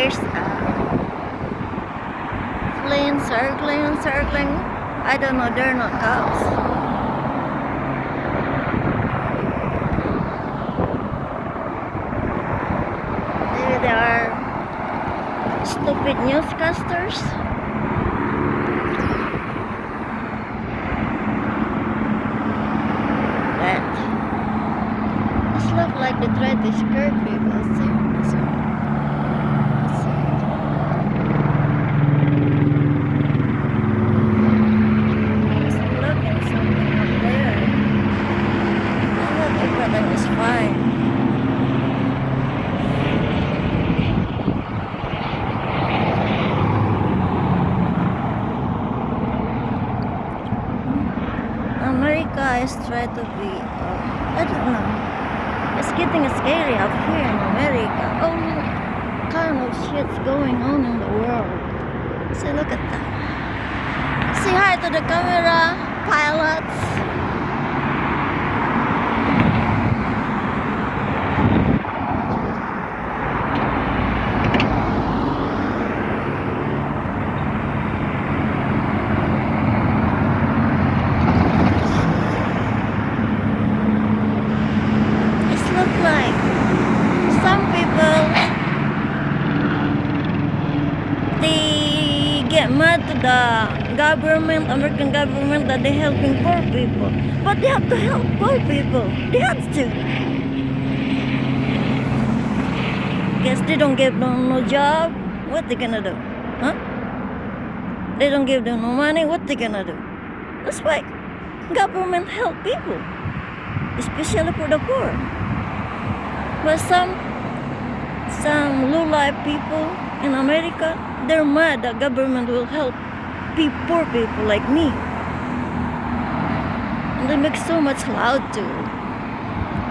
there's plane circling. I don't know, they're not cops. Maybe they are stupid newscasters. But this look like they tried to scare people. So, let's see. Just look at something up there. I thought everything was fine. America is trying to be, I don't know. It's getting scary up here in America. All kind of shit's going on in the world. So look at that. Say hi to the camera, pilots. It looks like some people, they get mad to the government, American government, that they're helping poor people. But they have to help poor people. They have to. Guess they don't give them no job. What they gonna do? Huh? They don't give them no money. What they gonna do? That's why government help people, especially for the poor. But some low-life people in America, they're mad that government will help poor people like me. And they make so much loud too.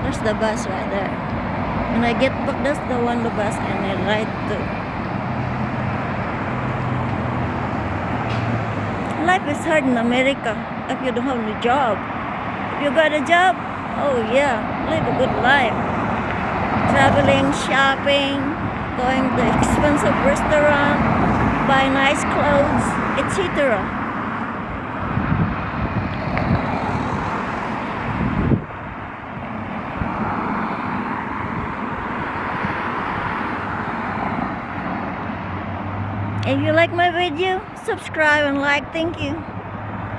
There's the bus right there. When I get back, that's the one, the bus, and I ride to. Life is hard in America if you don't have a job. If you got a job, oh yeah, live a good life. Traveling, shopping, going to expensive restaurant, buy nice clothes, etc. If you like my video, subscribe and like. Thank you.